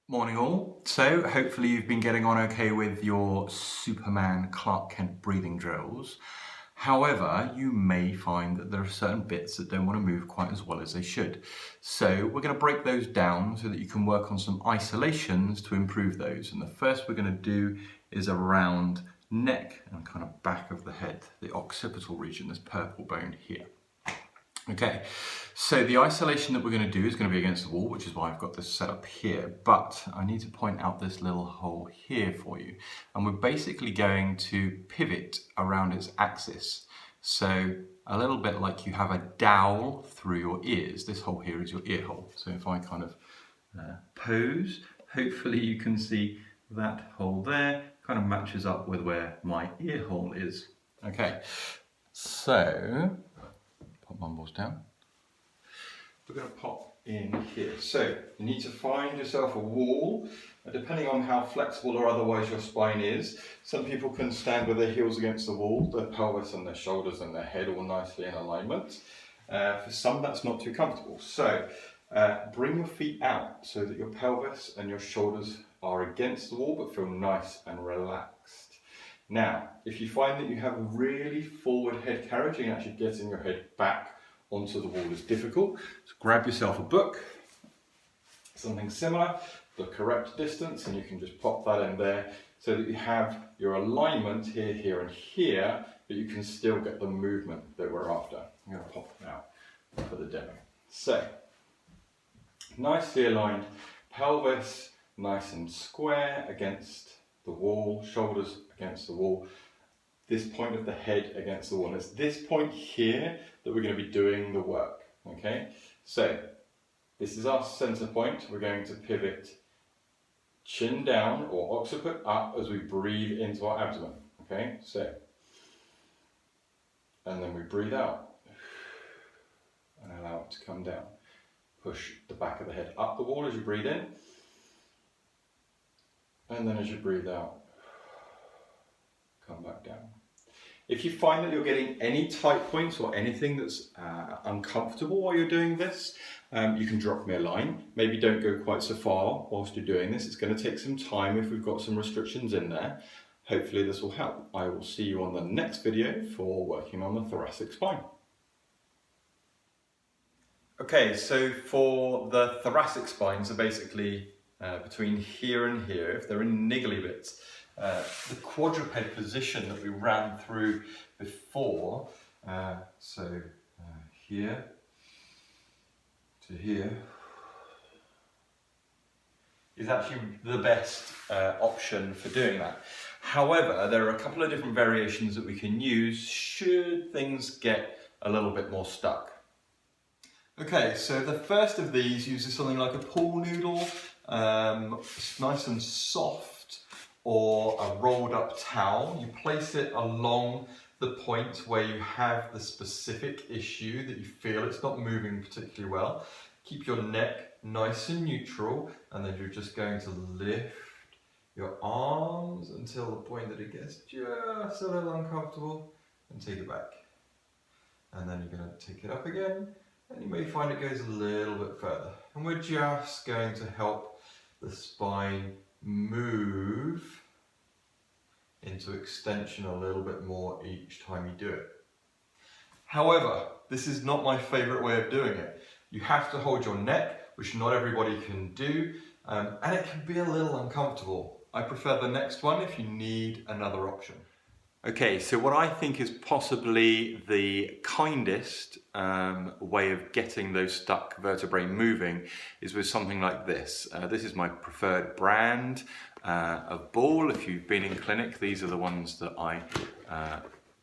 Morning all. So hopefully you've been getting on okay with your Superman Clark Kent breathing drills. However, you may find that there are certain bits that don't want to move quite as well as they should. So we're going to break those down so that you can work on some isolations to improve those. And the first we're going to do is around neck and kind of back of the head, the occipital region, this purple bone here. Okay, so the isolation that we're going to do is going to be against the wall, which is why I've got this set up here, but I need to point out this little hole here for you. And we're basically going to pivot around its axis. So a little bit like you have a dowel through your ears. This hole here is your ear hole. So if I kind of pose, hopefully you can see that hole there kind of matches up with where my ear hole is. Okay, so pop mumbles down. We're going to pop in here. So you need to find yourself a wall, depending on how flexible or otherwise your spine is. Some people can stand with their heels against the wall, their pelvis and their shoulders and their head all nicely in alignment. For some that's not too comfortable. So bring your feet out so that your pelvis and your shoulders are against the wall but feel nice and relaxed. Now, if you find that you have a really forward head carriage and actually getting your head back onto the wall is difficult, so grab yourself a book, something similar, the correct distance, and you can just pop that in there so that you have your alignment here, here and here, but you can still get the movement that we're after. I'm going to pop them out for the demo. So, nicely aligned pelvis, nice and square against the wall, shoulders against the wall, this point of the head against the wall. And it's this point here that we're going to be doing the work, okay? So, this is our center point. We're going to pivot chin down or occiput up as we breathe into our abdomen, okay? So, and then we breathe out and allow it to come down. Push the back of the head up the wall as you breathe in, and then as you breathe out, come back down. If you find that you're getting any tight points or anything that's uncomfortable while you're doing this, you can drop me a line. Maybe don't go quite so far whilst you're doing this. It's going to take some time if we've got some restrictions in there. Hopefully this will help. I will see you on the next video for working on the thoracic spine. Okay, so for the thoracic spine, so basically between here and here, if they're in niggly bits, the quadruped position that we ran through before, here to here, is actually the best option for doing that. However, there are a couple of different variations that we can use should things get a little bit more stuck. Okay, so the first of these uses something like a pool noodle, nice and soft, or a rolled up towel. You place it along the point where you have the specific issue that you feel it's not moving particularly well. Keep your neck nice and neutral, and then you're just going to lift your arms until the point that it gets just a little uncomfortable, and take it back. And then you're going to take it up again, and you may find it goes a little bit further. And we're just going to help the spine move into extension a little bit more each time you do it. However, this is not my favorite way of doing it. You have to hold your neck, which not everybody can do, and it can be a little uncomfortable. I prefer the next one if you need another option. Okay, so what I think is possibly the kindest way of getting those stuck vertebrae moving is with something like this. This is my preferred brand of ball. If you've been in clinic, these are the ones that I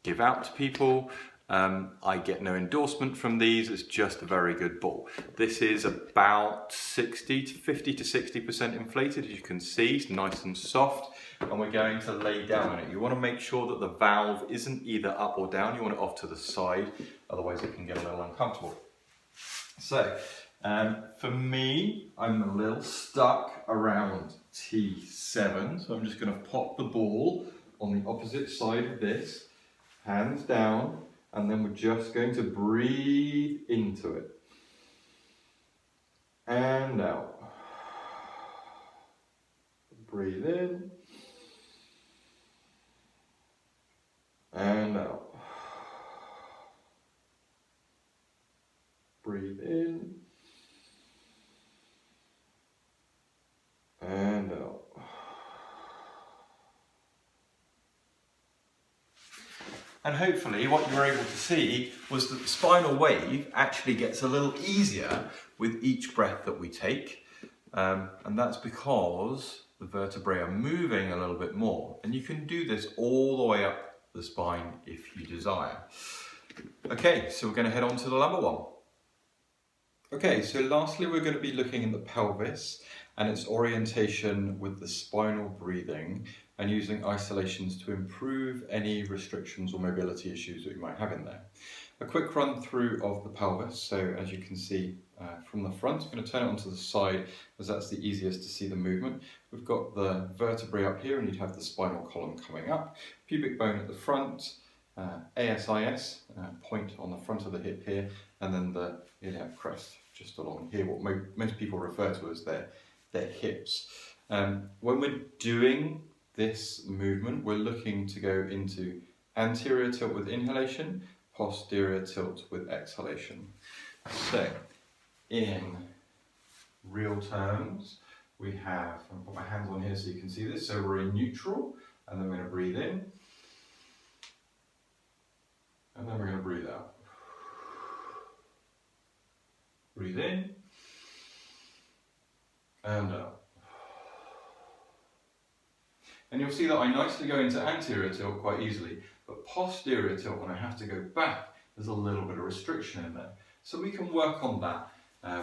give out to people. I get no endorsement from these, it's just a very good ball. This is about 50 to 60% inflated, as you can see, it's nice and soft, and we're going to lay down on it. You want to make sure that the valve isn't either up or down, you want it off to the side, otherwise it can get a little uncomfortable. So, for me, I'm a little stuck around T7, so I'm just going to pop the ball on the opposite side of this, hands down, and then we're just going to breathe into it and out. Breathe in. And out. Breathe in. And out. And hopefully what you were able to see was that the spinal wave actually gets a little easier with each breath that we take. And that's because the vertebrae are moving a little bit more. And you can do this all the way up the spine if you desire. Okay, so we're going to head on to the lumbar one. Okay, so lastly we're going to be looking at the pelvis and its orientation with the spinal breathing and using isolations to improve any restrictions or mobility issues that you might have in there. A quick run through of the pelvis. So as you can see from the front, I'm going to turn it onto the side as that's the easiest to see the movement. We've got the vertebrae up here and you'd have the spinal column coming up, pubic bone at the front, ASIS, point on the front of the hip here, and then the iliac crest just along here, what most people refer to as their hips. When we're doing this movement, we're looking to go into anterior tilt with inhalation, posterior tilt with exhalation. So, in real terms, we have, I'm going to put my hands on here so you can see this, so we're in neutral, and then we're going to breathe in, and then we're going to breathe out. Breathe in, and out. And you'll see that I nicely go into anterior tilt quite easily, but posterior tilt, when I have to go back, there's a little bit of restriction in there. So we can work on that.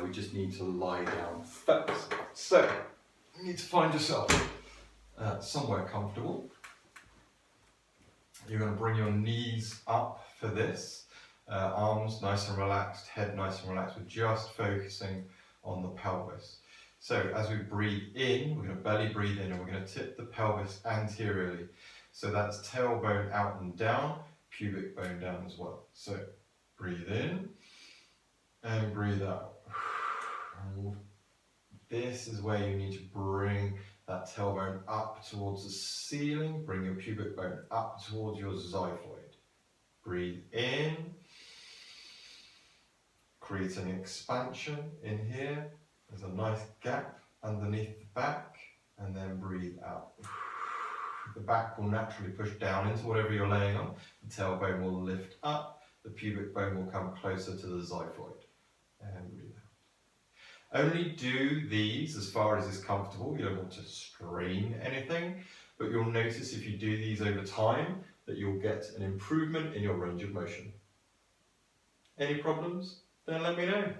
We just need to lie down first. So, you need to find yourself somewhere comfortable. You're going to bring your knees up for this. Arms nice and relaxed, head nice and relaxed. We're just focusing on the pelvis. So as we breathe in, we're going to belly breathe in and we're going to tip the pelvis anteriorly. So that's tailbone out and down, pubic bone down as well. So breathe in and breathe out. And this is where you need to bring that tailbone up towards the ceiling. Bring your pubic bone up towards your xiphoid. Breathe in, creating expansion in here. There's a nice gap underneath the back, and then breathe out. The back will naturally push down into whatever you're laying on. The tailbone will lift up. The pubic bone will come closer to the xiphoid. And breathe out. Only do these as far as is comfortable. You don't want to strain anything, but you'll notice if you do these over time that you'll get an improvement in your range of motion. Any problems? Then let me know.